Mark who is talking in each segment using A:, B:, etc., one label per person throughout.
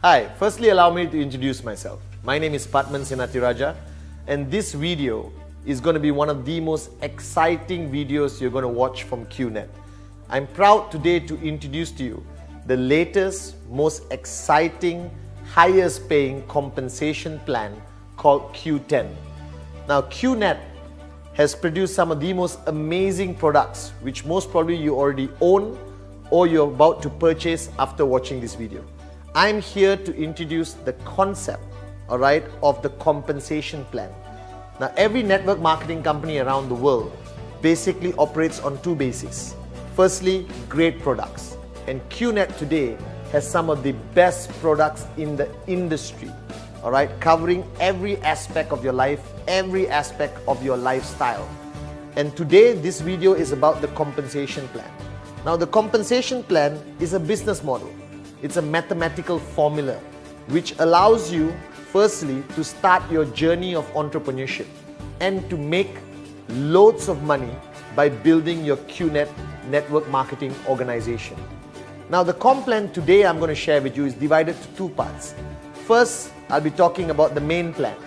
A: Hi, firstly allow me to introduce myself. My name is Pathman Senathirajah, and this video is going to be one of the most exciting videos you're going to watch from Q10. I'm proud today to introduce to you the latest, most exciting, highest paying compensation plan called Q10. Now Q10 has produced some of the most amazing products which most probably you already own or you're about to purchase after watching this video. I'm here to introduce the concept, of the compensation plan. Now, every network marketing company around the world basically operates on two bases. Firstly, great products. And Q10 today has some of the best products in the industry, covering every aspect of your life, every aspect of your lifestyle. And today, this video is about the compensation plan. Now, the compensation plan is a business model. It's a mathematical formula which allows you, firstly, to start your journey of entrepreneurship and to make loads of money by building your Q10 network marketing organization. Now, the comp plan today I'm going to share with you is divided to two parts. First, I'll be talking about the main plan,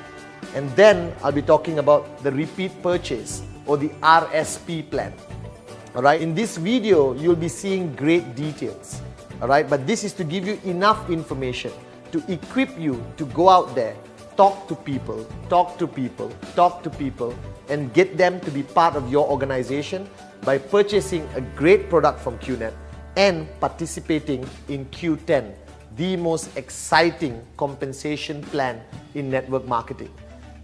A: and then I'll be talking about the repeat purchase or the RSP plan. In this video, you'll be seeing great details. But this is to give you enough information to equip you to go out there, talk to people, and get them to be part of your organization by purchasing a great product from Q10 and participating in Q10, the most exciting compensation plan in network marketing.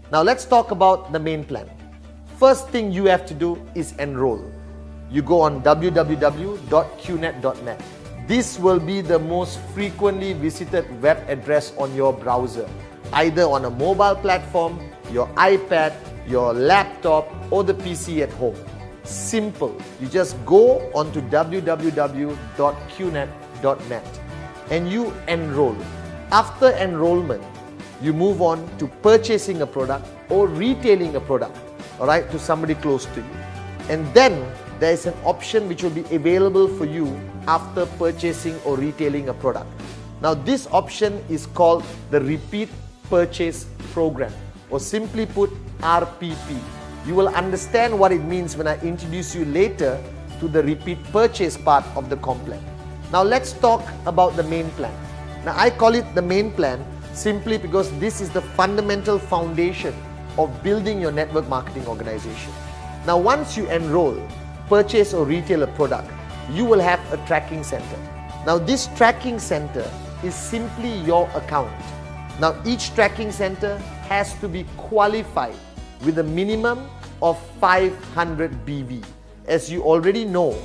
A: Now let's talk about the main plan. First thing you have to do is enroll. You go on www.qnet.net. This will be the most frequently visited web address on your browser, either on a mobile platform, your iPad, your laptop, or the PC at home. Simple. You just go onto www.qnet.net and you enroll. After enrollment, you move on to purchasing a product or retailing a product, to somebody close to you. And then there is an option which will be available for you after purchasing or retailing a product. Now this option is called the Repeat Purchase Program, or simply put RPP. You will understand what it means when I introduce you later to the repeat purchase part of the comp plan. Now let's talk about the main plan. Now I call it the main plan simply because this is the fundamental foundation of building your network marketing organization. Now once you enroll, purchase or retail a product, you will have a tracking center. Now this tracking center is simply your account. Now each tracking center has to be qualified with a minimum of 500 BV. As you already know,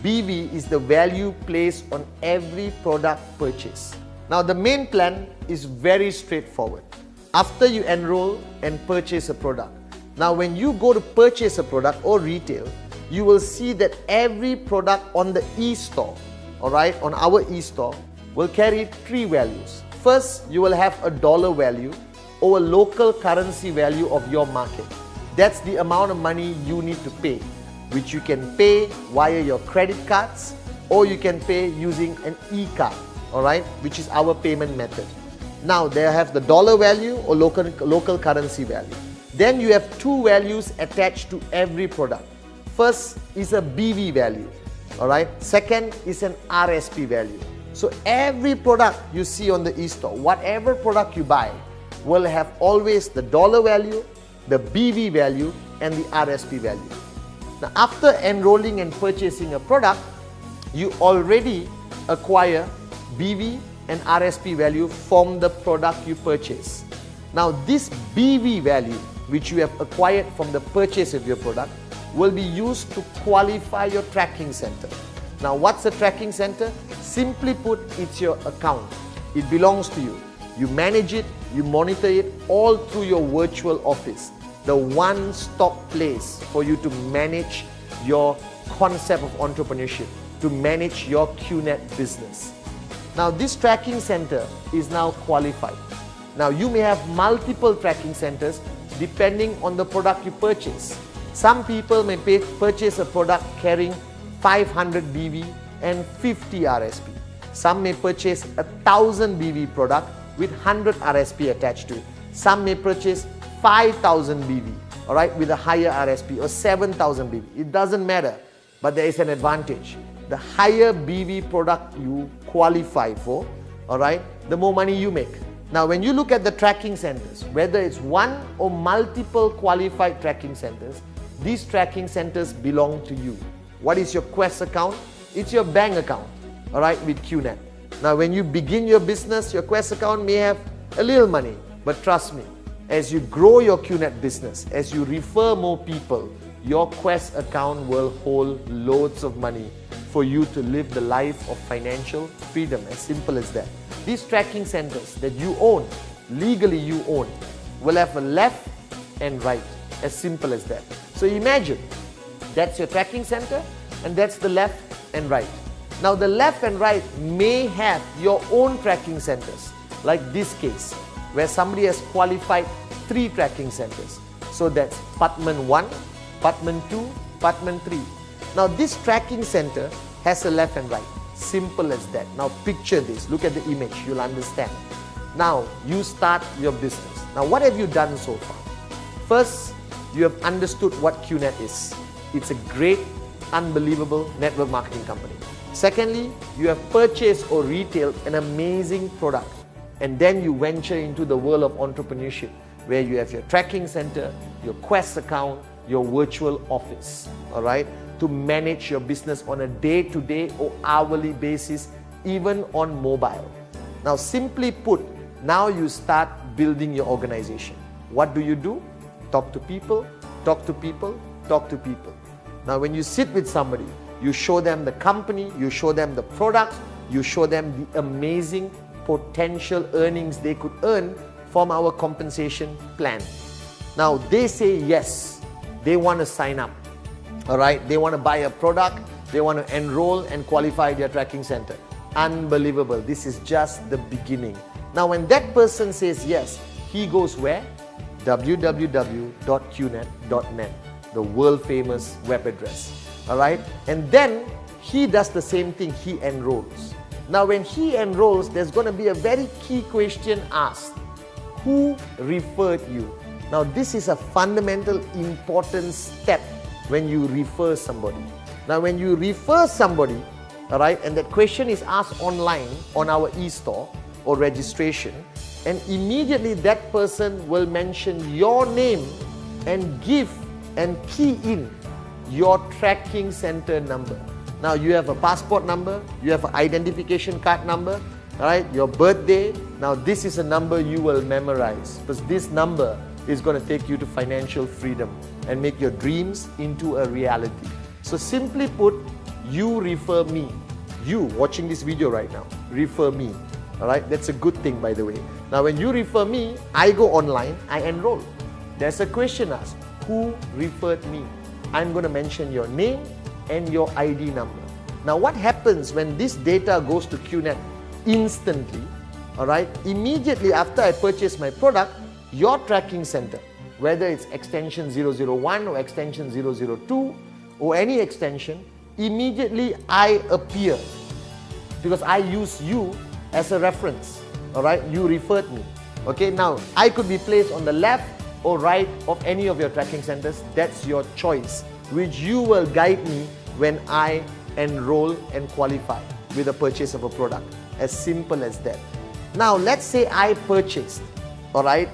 A: BV is the value placed on every product purchase. Now the main plan is very straightforward. After you enroll and purchase a product, now when you go to purchase a product or retail, you will see that every product on the e-store, on our e-store, will carry three values. First, you will have a dollar value or a local currency value of your market. That's the amount of money you need to pay, which you can pay via your credit cards or you can pay using an e-card, which is our payment method. Now, they have the dollar value or local currency value. Then you have two values attached to every product. First is a BV value, Second is an RSP value. So every product you see on the e-store, whatever product you buy, will have always the dollar value, the BV value, and the RSP value. Now after enrolling and purchasing a product, you already acquire BV and RSP value from the product you purchase. Now this BV value, which you have acquired from the purchase of your product, will be used to qualify your tracking center. Now what's a tracking center? Simply put, it's your account. It belongs to you. You manage it, you monitor it all through your virtual office. The one-stop place for you to manage your concept of entrepreneurship, to manage your Q10 business. Now this tracking center is now qualified. Now you may have multiple tracking centers depending on the product you purchase. Some people may purchase a product carrying 500 BV and 50 RSP. Some may purchase 1,000 BV product with 100 RSP attached to it. Some may purchase 5,000 BV, all right, with a higher RSP, or 7,000 BV. It doesn't matter, but there is an advantage. The higher BV product you qualify for, all right, the more money you make. Now, when you look at the tracking centers, whether it's one or multiple qualified tracking centers, these tracking centers belong to you. What is your Quest account? It's your bank account, all right, with QNet. Now, when you begin your business, your Quest account may have a little money, but trust me, as you grow your QNet business, as you refer more people, your Quest account will hold loads of money for you to live the life of financial freedom, as simple as that. These tracking centers that you own, legally you own, will have a left and right, as simple as that. So imagine, that's your tracking center and that's the left and right. Now the left and right may have your own tracking centers, like this case, where somebody has qualified 3 tracking centers. So that's Pathman 1, Pathman 2, Pathman 3. Now this tracking center has a left and right. Simple as that. Now picture this. Look at the image. You'll understand. Now you start your business. Now what have you done so far? First, you have understood what QNet is. It's a great, unbelievable network marketing company. Secondly, you have purchased or retailed an amazing product. And then you venture into the world of entrepreneurship, where you have your tracking center, your Quest account, your virtual office, all right, to manage your business on a day-to-day or hourly basis, even on mobile. Now, simply put, now you start building your organization. What do? Talk to people, talk to people, talk to people. Now, when you sit with somebody, you show them the company, you show them the product, you show them the amazing potential earnings they could earn from our compensation plan. Now, they say yes, they want to sign up. All right, they want to buy a product, they want to enroll and qualify their tracking center. Unbelievable. This is just the beginning. Now, when that person says yes, he goes where? www.qnet.net, the world famous web address. All right, and then he does the same thing, he enrolls. Now, when he enrolls, there's going to be a very key question asked. Who referred you? Now, this is a fundamental important step when you refer somebody. Now, when you refer somebody, all right, and that question is asked online on our e-store or registration, and immediately that person will mention your name and give and key in your tracking center number. Now, you have a passport number, you have an identification card number, all right, your birthday. Now, this is a number you will memorize, because this number is going to take you to financial freedom and make your dreams into a reality. So simply put, you refer me. You watching this video right now, refer me. All right, that's a good thing, by the way. Now, when you refer me, I go online, I enroll. There's a question asked, who referred me? I'm going to mention your name and your ID number. Now, what happens when this data goes to QNet instantly? All right, immediately after I purchase my product, your tracking center, whether it's extension 001 or extension 002 or any extension, immediately I appear, because I use you as a reference. All right, you referred me. Okay, now I could be placed on the left or right of any of your tracking centers. That's your choice, which you will guide me when I enroll and qualify with the purchase of a product. As simple as that. Now, let's say I purchased, all right,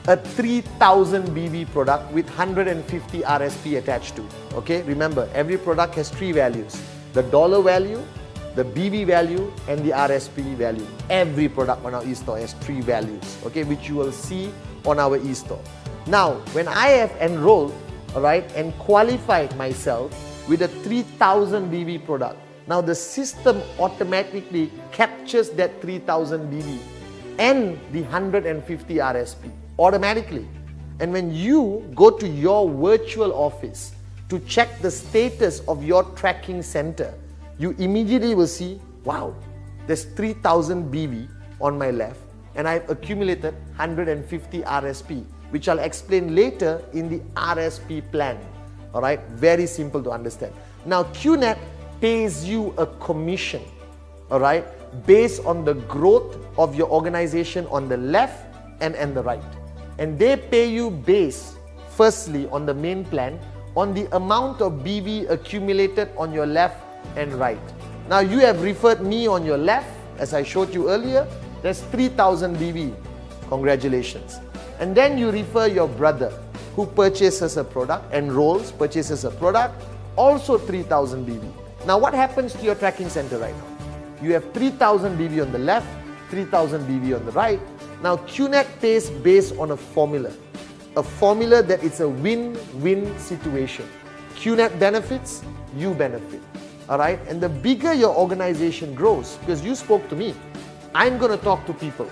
A: a 3,000 BV product with 150 RSP attached to it. Okay, remember, every product has 3 values: the dollar value, the BV value, and the RSP value. Every product on our e-store has 3 values, okay, which you will see on our e-store. Now, when I have enrolled, all right, and qualified myself with a 3,000 BV product, now the system automatically captures that 3,000 BV and the 150 RSP automatically. And when you go to your virtual office to check the status of your tracking center, you immediately will see, wow, there's 3,000 BV on my left and I've accumulated 150 RSP, which I'll explain later in the RSP plan. All right, very simple to understand. Now, QNet pays you a commission, all right, based on the growth of your organization on the left and the right. And they pay you based, firstly, on the main plan, on the amount of BV accumulated on your left and right. Now you have referred me on your left, as I showed you earlier, there's 3,000 BV. Congratulations. And then you refer your brother who purchases a product, enrolls, purchases a product, also 3,000 BV. Now what happens to your tracking center right now? You have 3,000 BV on the left, 3,000 BV on the right. Now Q10 pays based on a formula that it's a win-win situation. Q10 benefits, you benefit. Alright, and the bigger your organization grows, because you spoke to me, I'm going to talk to people.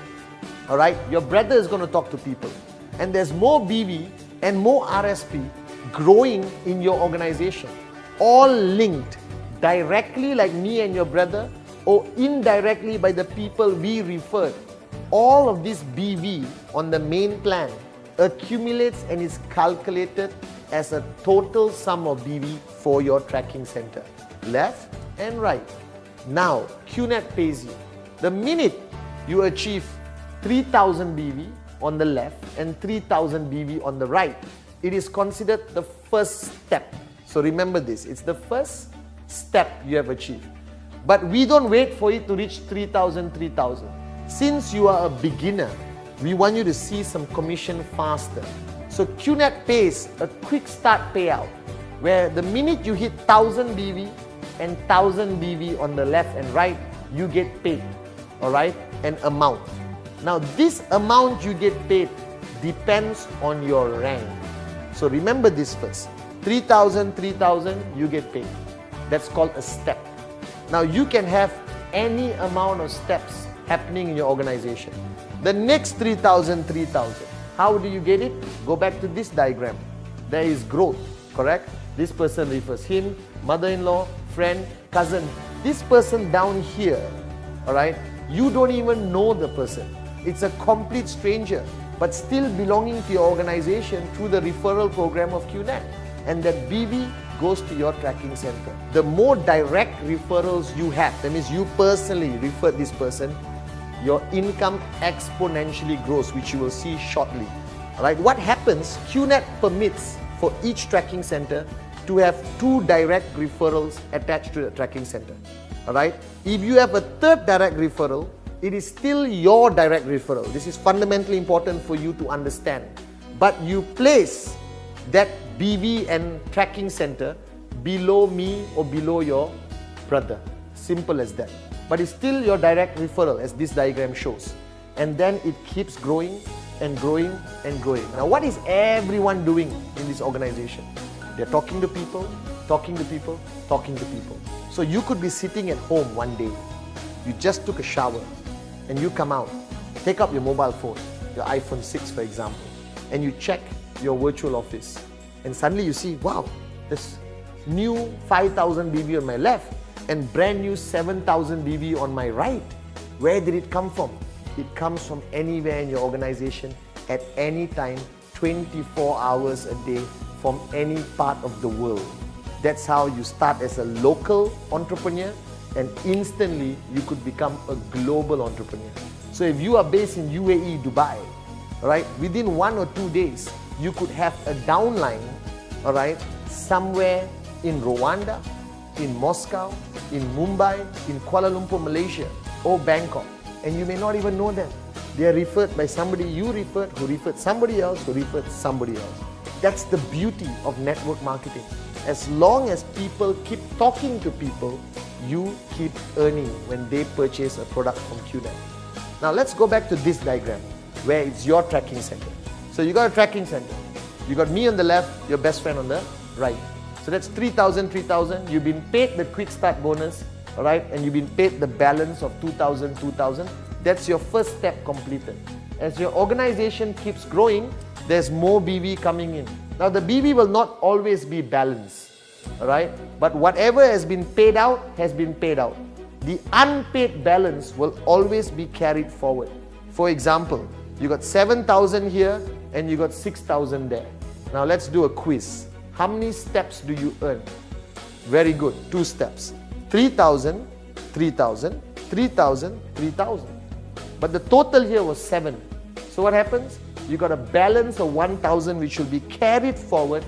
A: Alright, your brother is going to talk to people. And there's more BV and more RSP growing in your organization. All linked directly like me and your brother, or indirectly by the people we referred. All of this BV on the main plan accumulates and is calculated as a total sum of BV for your tracking center, left and right. Now Q10 pays you. The minute you achieve 3,000 BV on the left and 3,000 BV on the right, it is considered the first step. So remember this, it's the first step you have achieved. But we don't wait for it to reach 3,000. Since you are a beginner, we want you to see some commission faster. So Q10 pays a quick start payout, where the minute you hit 1,000 BV and 1,000 BV on the left and right, you get paid, alright, an amount. Now this amount you get paid depends on your rank. So remember this first, 3,000, you get paid. That's called a step. Now you can have any amount of steps happening in your organization. The next 3,000, how do you get it? Go back to this diagram. There is growth, correct? This person refers him, mother-in-law, friend, cousin. This person down here, alright, you don't even know the person. It's a complete stranger, but still belonging to your organization through the referral program of Q10. And that BV goes to your tracking center. The more direct referrals you have, that means you personally referred this person, your income exponentially grows, which you will see shortly. Alright, what happens? Q10 permits for each tracking center to have 2 direct referrals attached to the tracking center. Alright, if you have a third direct referral, it is still your direct referral. This is fundamentally important for you to understand. But you place that BV and tracking center below me or below your brother. Simple as that. But it's still your direct referral, as this diagram shows. And then it keeps growing and growing and growing. Now what is everyone doing in this organization? They're talking to people, talking to people, talking to people. So you could be sitting at home one day, you just took a shower, and you come out, take up your mobile phone, your iPhone 6 for example, and you check your virtual office, and suddenly you see, wow, there's new 5,000 BV on my left and brand new 7,000 BV on my right. Where did it come from? It comes from anywhere in your organization at any time, 24 hours a day, from any part of the world. That's how you start as a local entrepreneur, and instantly you could become a global entrepreneur. So if you are based in UAE, Dubai, right, within 1 or 2 days, you could have a downline, all right, somewhere in Rwanda, in Moscow, in Mumbai, in Kuala Lumpur, Malaysia, or Bangkok, and you may not even know them. They are referred by somebody you referred, who referred somebody else, who referred somebody else. That's the beauty of network marketing. As long as people keep talking to people, you keep earning when they purchase a product from Q10. Now let's go back to this diagram where it's your tracking center. So you got a tracking center. You got me on the left, your best friend on the right. So that's 3,000. You've been paid the quick start bonus, all right, and you've been paid the balance of 2,000. That's your first step completed. As your organization keeps growing, there's more BV coming in. Now the BV will not always be balanced, all right, but whatever has been paid out has been paid out. The unpaid balance will always be carried forward. For example, you got 7,000 here and you got 6,000 there. Now let's do a quiz. How many steps do you earn? Very good, 2 steps. 3,000, 3,000, 3,000. But the total here was 7. So what happens? You got a balance of 1,000 which will be carried forward,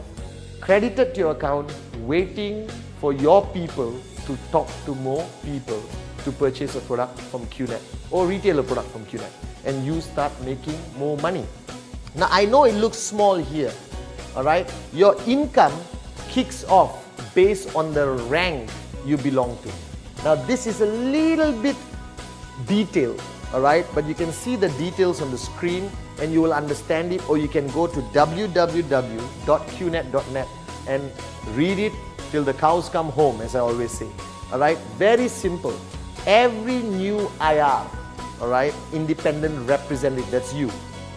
A: credited to your account, waiting for your people to talk to more people to purchase a product from Q10 or retail a product from Q10, and you start making more money. Now I know it looks small here, alright? Your income kicks off based on the rank you belong to. Now this is a little bit detailed, alright? But you can see the details on the screen and you will understand it, or you can go to www.qnet.net and read it till the cows come home, as I always say. Alright, very simple. Every new IR, alright, independent representative, that's you.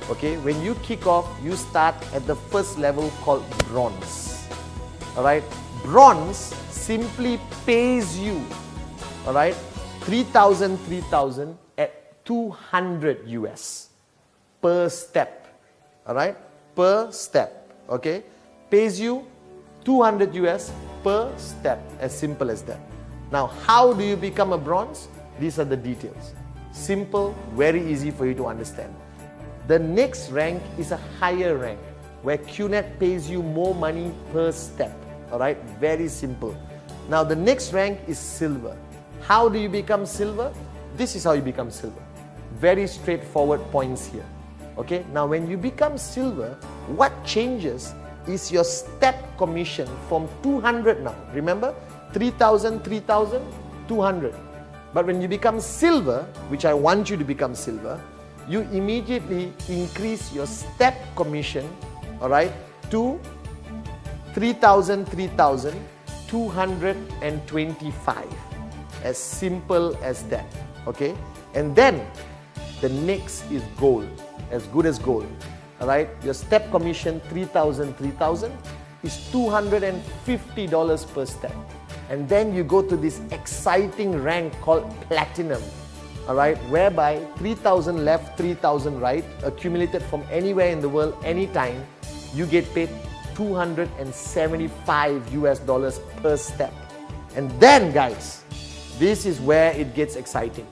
A: Okay, when you kick off, you start at the first level called bronze. Alright, bronze simply pays you, alright, 3,000 at 200 US per step. Alright, per step. Okay, pays you 200 US per step, as simple as that. Now, how do you become a bronze? These are the details. Simple, very easy for you to understand. The next rank is a higher rank, where Q10 pays you more money per step. Alright, very simple. Now, the next rank is silver. How do you become silver? This is how you become silver. Very straightforward points here. Okay, now when you become silver, what changes is your step commission from 200 now. Remember, 3,000, 3,000, 200. But when you become silver, which I want you to become silver, you immediately increase your step commission, alright, to 3,000, 3,000, 225. As simple as that. Okay, and then the next is gold, as good as gold. Alright, your step commission 3,000, 3,000 is $250 per step. And then you go to this exciting rank called platinum. Alright, whereby 3,000 left, 3,000 right, accumulated from anywhere in the world, anytime, you get paid $275 US per step. And then guys, this is where it gets exciting.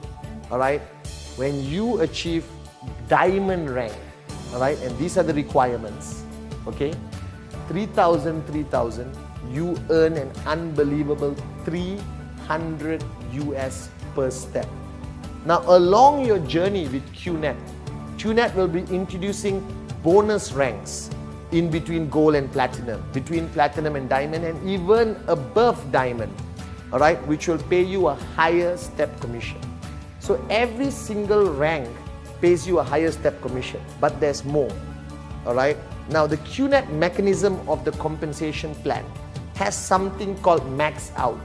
A: Alright, when you achieve diamond rank, alright, and these are the requirements, okay, 3,000, 3,000, you earn an unbelievable 300 US per step. Now, along your journey with Q10, Q10 will be introducing bonus ranks in between gold and platinum, between platinum and diamond, and even above diamond, alright, which will pay you a higher step commission. So every single rank pays you a higher step commission, but there's more. Alright, now the Q10 mechanism of the compensation plan has something called max out,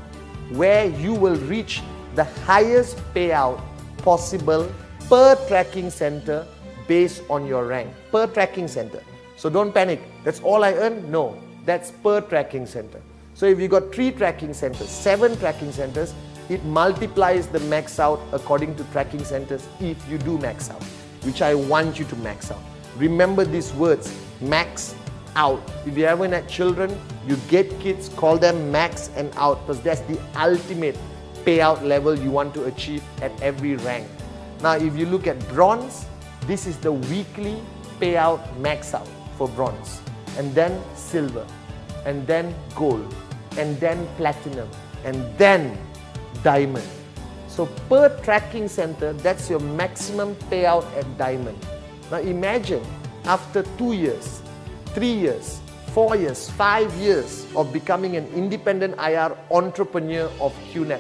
A: where you will reach the highest payout possible per tracking center based on your rank, per tracking center. So don't panic, that's all I earn? No, that's per tracking center. So if you got 3 tracking centers, 7 tracking centers, it multiplies the max out according to tracking centers if you do max out, which I want you to max out. Remember these words, max out. If you haven't had children, you get kids, call them max and out, because that's the ultimate payout level you want to achieve at every rank. Now, if you look at bronze, this is the weekly payout max out for bronze, and then silver, and then gold, and then platinum, and then diamond. So per tracking center, that's your maximum payout at diamond. Now imagine after 2 years, 3 years, 4 years, 5 years of becoming an independent IR entrepreneur of Q10.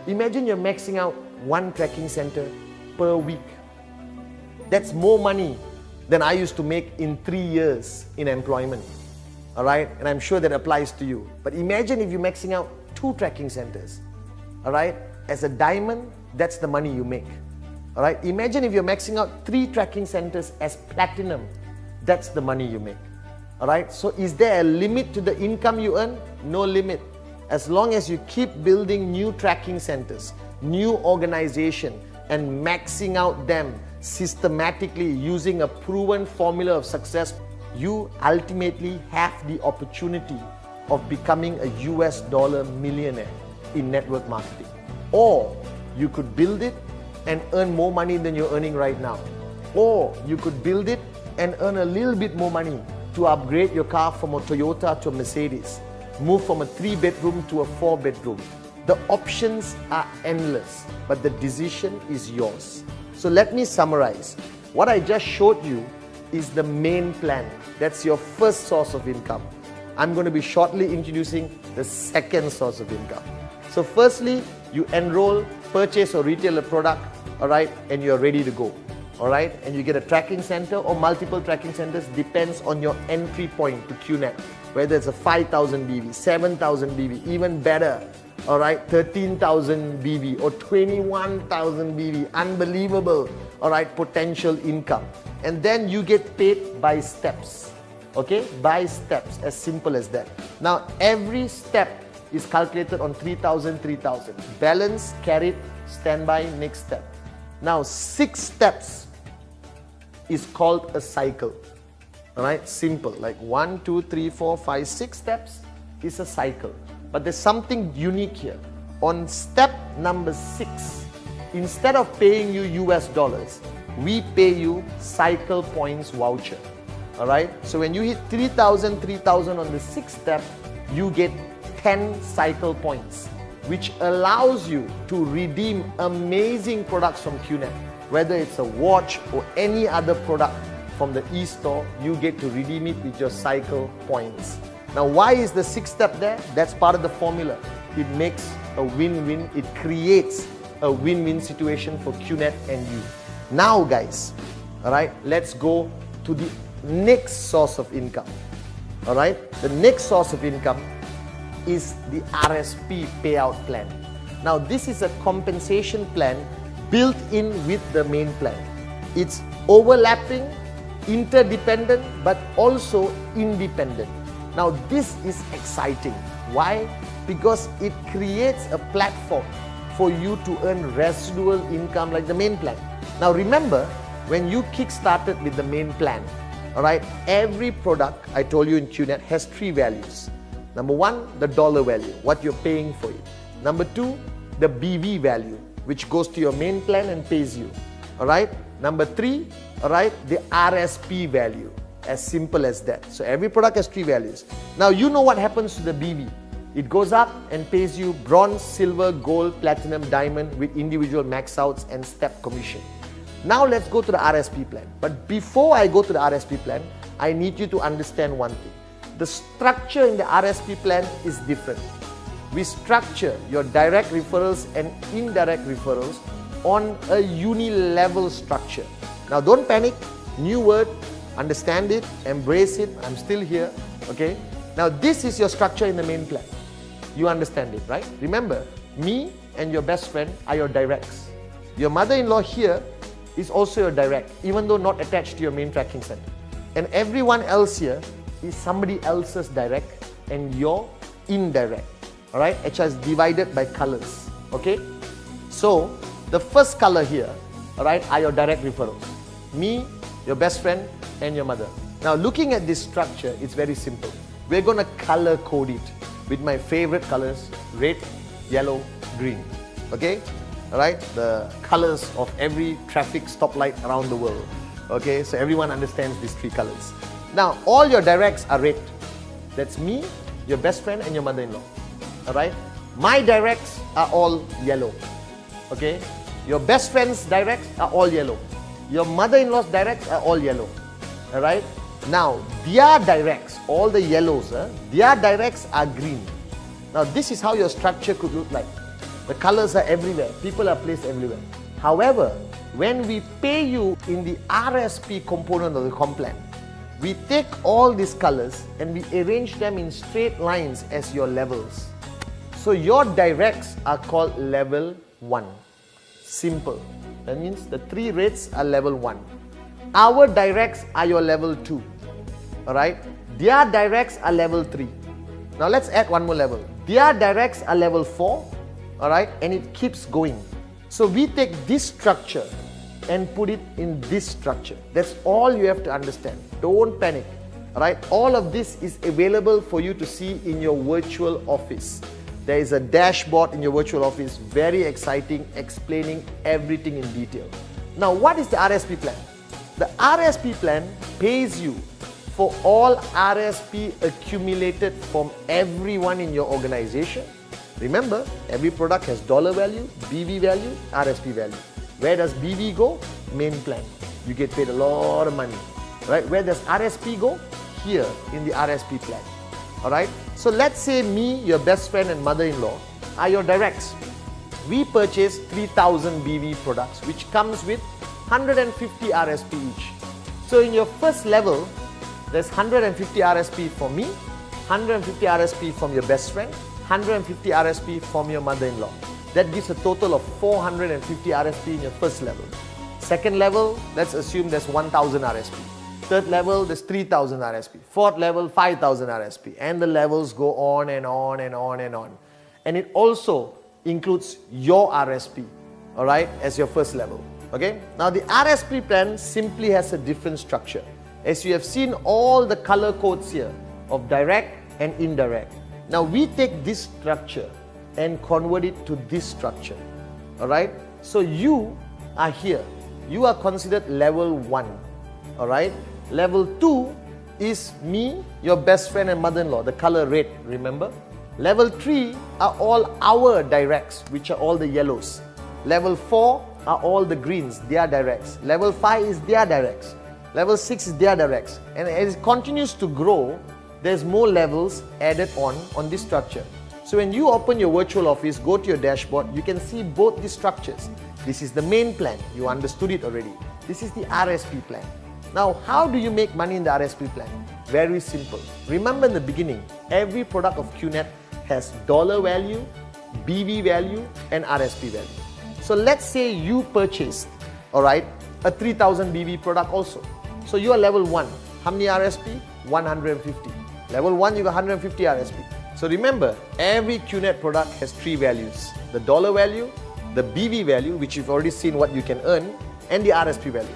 A: Imagine you're maxing out 1 tracking center per week. That's more money than I used to make in 3 years in employment. Alright, and I'm sure that applies to you. But imagine if you're maxing out 2 tracking centers. Alright, as a diamond, that's the money you make. Alright, imagine if you're maxing out 3 tracking centers as platinum, that's the money you make. Alright, so is there a limit to the income you earn? No limit. As long as you keep building new tracking centers, new organization, and maxing out them systematically using a proven formula of success, you ultimately have the opportunity of becoming a US dollar millionaire in network marketing. Or you could build it and earn more money than you're earning right now. Or you could build it and earn a little bit more money to upgrade your car from a Toyota to a Mercedes. Move from a 3-bedroom to a 4-bedroom. The options are endless, but the decision is yours. So let me summarize. What I just showed you is the main plan. That's your first source of income. I'm going to be shortly introducing the second source of income. So firstly, you enroll, purchase or retail a product, all right, and you're ready to go, all right, and you get a tracking center or multiple tracking centers, depends on your entry point to QNet, whether it's a 5,000 BV, 7,000 BV, even better, all right, 13,000 BV or 21,000 BV, unbelievable, all right, potential income. And then you get paid by steps, okay, by steps, as simple as that. Now, every step is calculated on 3,000, 3,000. Balance, carried, standby, next step. Now, 6 steps is called a cycle. All right, simple, like 1, 2, 3, 4, 5, 6 steps is a cycle. But there's something unique here. On step number 6, instead of paying you US dollars, we pay you cycle points voucher. All right, so when you hit 3,000, 3,000 on the 6th step, you get 10 cycle points, which allows you to redeem amazing products from QNet. Whether it's a watch or any other product from the e-store, you get to redeem it with your cycle points. Now, why is the 6th step there? That's part of the formula. It makes a win-win. It creates a win-win situation for QNet and you. Now, guys, all right, let's go to the next source of income. All right, the next source of income is the RSP payout plan. Now, this is a compensation plan built in with the main plan. It's overlapping, interdependent, but also independent. Now, this is exciting. Why? Because it creates a platform for you to earn residual income like the main plan. Now, remember, when you kick-started with the main plan, all right, every product I told you in QNet has 3 values. Number 1, the dollar value, what you're paying for it. Number 2, the BV value, which goes to your main plan and pays you. All right. Number 3, all right, the RSP value. As simple as that. So every product has 3 values. Now you know what happens to the BV. It goes up and pays you bronze, silver, gold, platinum, diamond with individual max outs and step commission. Now let's go to the RSP plan. But before I go to the RSP plan, I need you to understand one thing. The structure in the RSP plan is different. We structure your direct referrals and indirect referrals on a uni-level structure. Now don't panic, new word, understand it, embrace it, I'm still here, okay? Now this is your structure in the main plan. You understand it, right? Remember, me and your best friend are your directs. Your mother-in-law here is also your direct, even though not attached to your main tracking center. And everyone else here is somebody else's direct and your indirect, all right? Which is divided by colors, okay? So, the first color here, all right, are your direct referrals. Me, your best friend, and your mother. Now, looking at this structure, it's very simple. We're going to color code it with my favorite colors, red, yellow, green, okay? All right, the colors of every traffic stoplight around the world, okay? So everyone understands these 3 colors. Now, all your directs are red. That's me, your best friend, and your mother-in-law, all right? My directs are all yellow, okay? Your best friend's directs are all yellow. Your mother-in-law's directs are all yellow, all right? Now, their directs, all the yellows, their directs are green. Now, this is how your structure could look like. The colors are everywhere. People are placed everywhere. However, when we pay you in the RSP component of the comp plan, we take all these colors and we arrange them in straight lines as your levels. So your directs are called level 1. Simple. That means the 3 reds are level 1. Our directs are your level 2. Alright? Their directs are level 3. Now let's add one more level. Their directs are level 4. Alright? And it keeps going. So we take this structure and put it in this structure. That's all you have to understand. Don't panic. Alright? All of this is available for you to see in your virtual office. there is a dashboard in your virtual office, very exciting, explaining everything in detail. Now, what is the RSP plan? The RSP plan pays you for all RSP accumulated from everyone in your organization. Remember, every product has dollar value, BV value, RSP value. Where does BV go? Main plan. You get paid a lot of money, right? Where does RSP go? Here in the RSP plan. All right. So let's say me, your best friend and mother-in-law are your directs. We purchase 3,000 BV products, which comes with 150 RSP each. So in your first level, there's 150 RSP for me, 150 RSP from your best friend, 150 RSP from your mother-in-law. That gives a total of 450 RSP in your first level. Second level, let's assume there's 1,000 RSP. Third level, there's 3,000 RSP. Fourth level, 5,000 RSP. And the levels go on and on and on and on. And it also includes your RSP, all right, as your first level. Okay? Now the RSP plan simply has a different structure. As you have seen all the color codes here of direct and indirect. Now we take this structure and convert it to this structure. Alright? So you are here. You are considered level 1. Alright? Level 2 is me, your best friend and mother-in-law, the color red, remember? Level 3 are all our directs, which are all the yellows. Level 4 are all the greens, their directs. Level 5 is their directs. Level 6 is their directs. And as it continues to grow, there's more levels added on this structure. So when you open your virtual office, go to your dashboard, you can see both these structures. This is the main plan. You understood it already. This is the RSP plan. Now, how do you make money in the RSP plan? Very simple. Remember in the beginning, every product of QNet has dollar value, BV value, and RSP value. So let's say you purchased, all right, a 3,000 BV product also. So you are level 1. How many RSP? 150. Level 1, you got 150 RSP. So remember, every QNet product has 3 values. The dollar value, the BV value, which you've already seen what you can earn, and the RSP value.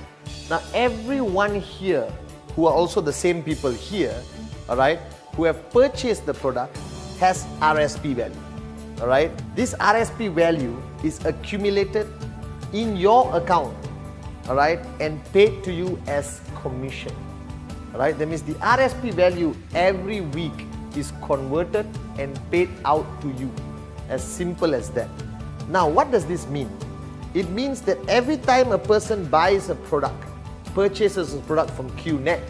A: Now everyone here, who are also the same people here, all right, who have purchased the product, has RSP value. All right, this RSP value is accumulated in your account, all right, and paid to you as commission. All right, that means the RSP value every week is converted and paid out to you. As simple as that. Now, what does this mean? It means that every time a person buys a product, purchases a product from QNet,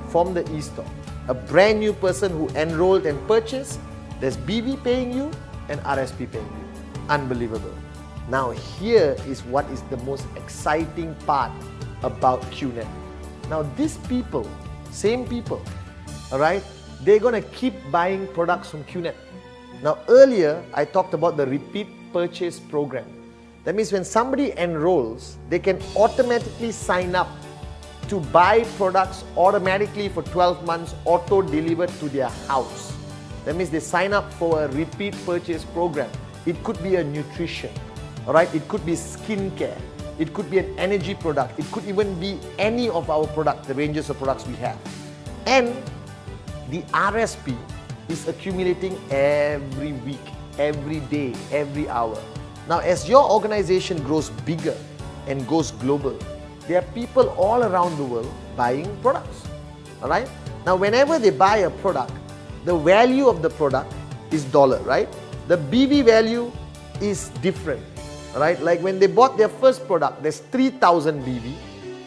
A: from the e-store, a brand new person who enrolled and purchased, there's BV paying you and RSP paying you. Unbelievable. Now, here is what is the most exciting part about QNet. Now, these people, same people, all right, they're going to keep buying products from QNet. Now, earlier, I talked about the repeat purchase program. That means when somebody enrolls, they can automatically sign up to buy products automatically for 12 months, auto-delivered to their house. That means they sign up for a repeat purchase program. It could be a nutrition, all right? It could be skincare. It could be an energy product. It could even be any of our products, the ranges of products we have. And the RSP is accumulating every week, every day, every hour. Now, as your organization grows bigger and goes global, there are people all around the world buying products. All right? Now, whenever they buy a product, the value of the product is dollar, right? The BV value is different. All right? Like when they bought their first product, there's 3,000 BV,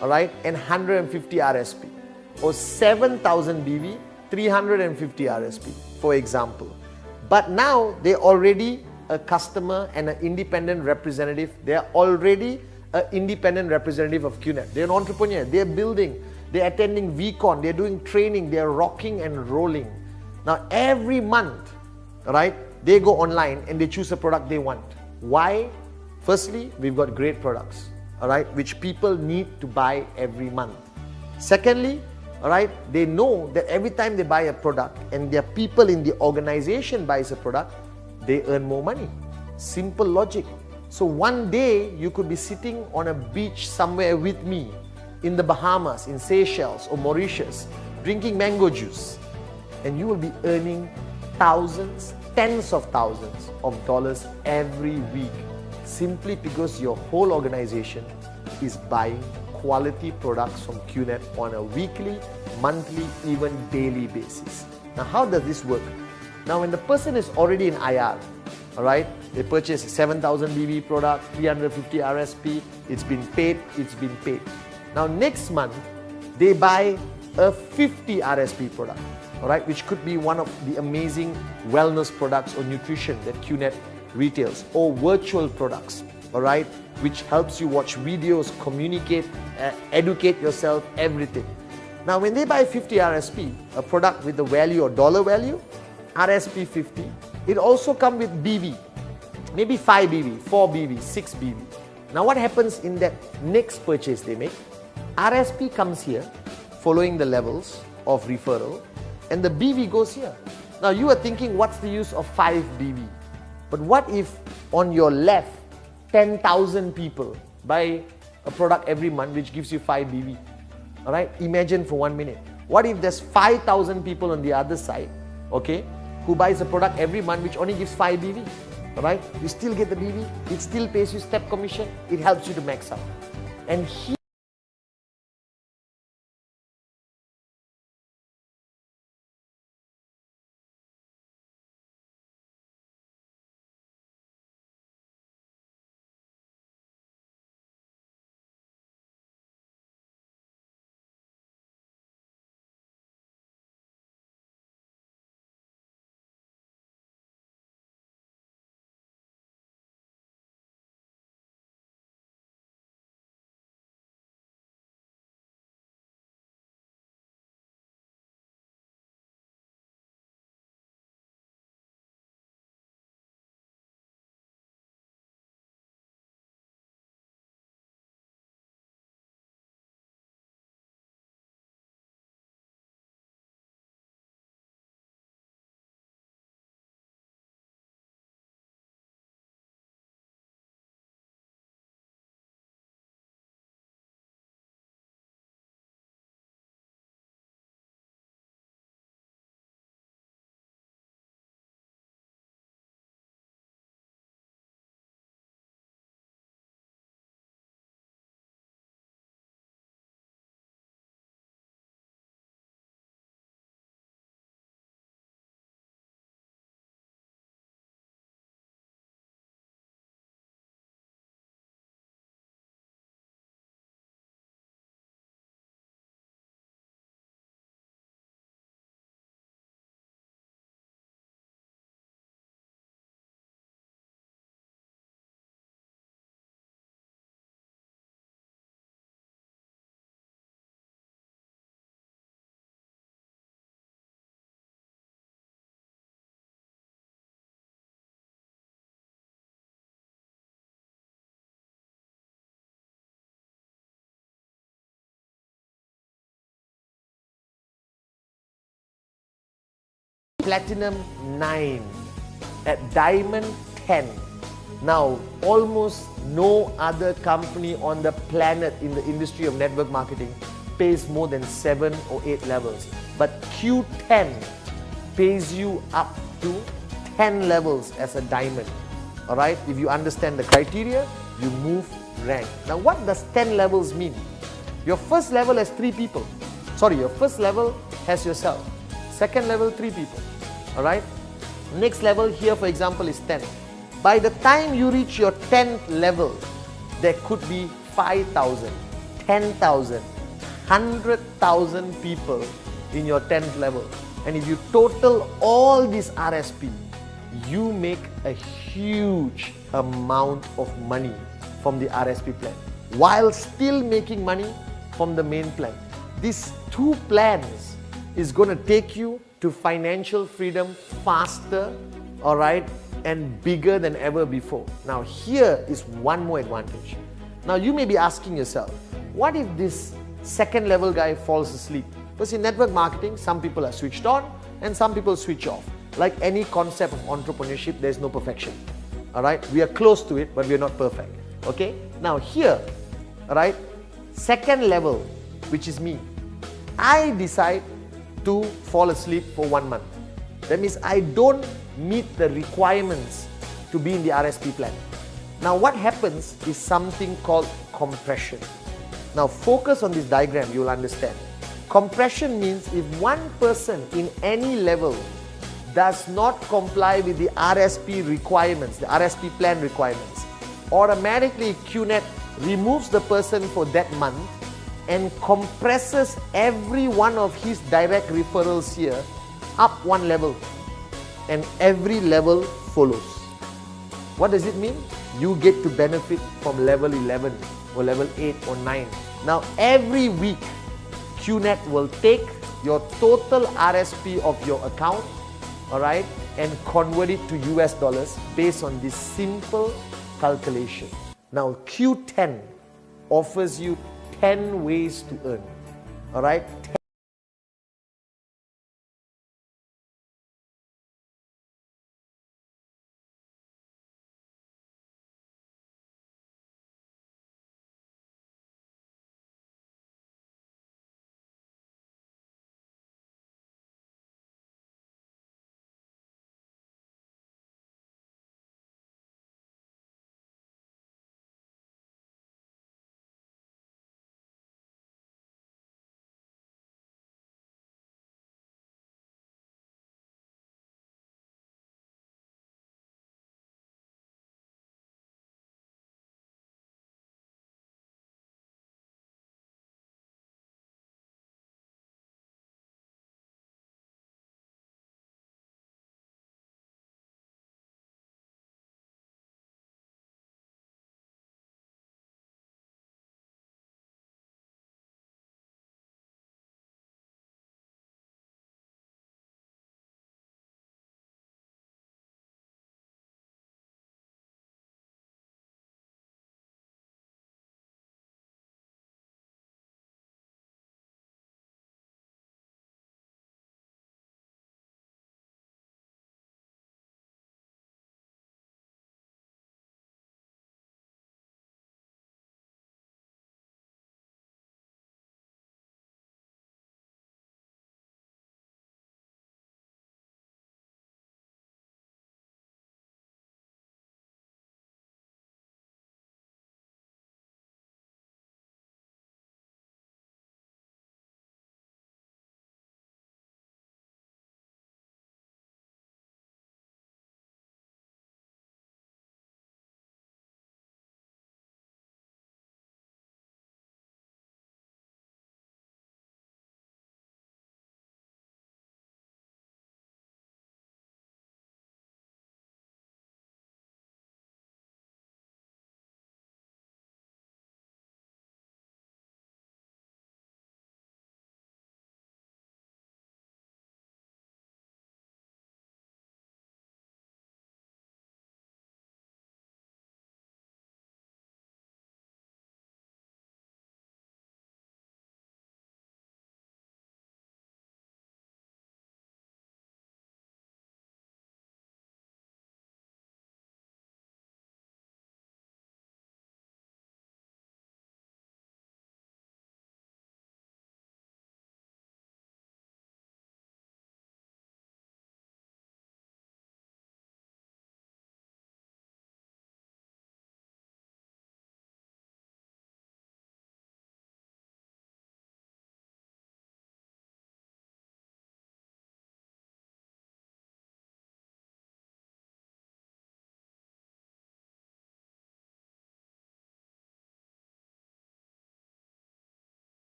A: all right, and 150 RSP. Or 7,000 BV, 350 RSP, for example. But now they're already a customer and an independent representative. They're already an independent representative of QNet. They're an entrepreneur. They're building. They're attending VCon. They're doing training. They're rocking and rolling. Now every month, right, they go online and they choose a product they want. Why? Firstly, we've got great products, all right, which people need to buy every month. Secondly, all right, they know that every time they buy a product and their people in the organization buys a product, they earn more money. Simple logic. So one day you could be sitting on a beach somewhere with me in the Bahamas, in Seychelles or Mauritius, drinking mango juice, and you will be earning thousands tens of thousands of dollars every week simply because your whole organization is buying quality products from Q10 on a weekly, monthly, even daily basis. Now, how does this work? Now, when the person is already in IR, all right, they purchase a 7,000 BB product, 350 RSP, it's been paid. Now, next month, they buy a 50 RSP product, all right, which could be one of the amazing wellness products or nutrition that Q10 retails, or virtual products, all right, which helps you watch videos, communicate, educate yourself, everything. Now, when they buy 50 RSP, a product with the value or dollar value, RSP 50, it also comes with BB, maybe 5 BB, 4 BB, 6 BB. Now, what happens in that next purchase they make? RSP comes here, following the levels of referral, and the BB goes here. Now, you are thinking, what's the use of 5 BB? But what if on your left, 10,000 people buy a product every month which gives you 5 BB? All right, imagine for 1 minute. What if there's 5,000 people on the other side, okay, who buys a product every month which only gives 5 BB? All right, you still get the BB, it still pays you step commission, it helps you to max out. And here, Platinum 9 at Diamond 10. Now, almost no other company on the planet in the industry of network marketing pays more than 7 or 8 levels. But Q10 pays you up to 10 levels as a diamond. All right, if you understand the criteria, you move rank. Now, what does 10 levels mean? Your first level has 3 people. Sorry, your first level has yourself. Second level, 3 people. All right. Next level here, for example, is 10. By the time you reach your 10th level, there could be 5,000, 10,000, 100,000 people in your 10th level. And if you total all these RSP, you make a huge amount of money from the RSP plan while still making money from the main plan. These 2 plans is going to take you to financial freedom faster, all right, and bigger than ever before. Now, here is one more advantage. Now, you may be asking yourself, what if this second level guy falls asleep? Because in network marketing, some people are switched on and some people switch off. Like any concept of entrepreneurship, there's no perfection. All right, we are close to it, but we are not perfect. Okay, now here, all right, second level, which is me, I decide to fall asleep for 1 month. That means I don't meet the requirements to be in the RSP plan. Now what happens is something called compression. Now focus on this diagram, you will understand. Compression means if one person in any level does not comply with the RSP requirements, the RSP plan requirements, automatically QNet removes the person for that month and compresses every one of his direct referrals here up one level, and every level follows. What does it mean? You get to benefit from level 11 or level 8 or 9. Now every week QNet will take your total RSP of your account, alright, and convert it to US dollars based on this simple calculation. Now Q10 offers you 10 ways to earn, alright.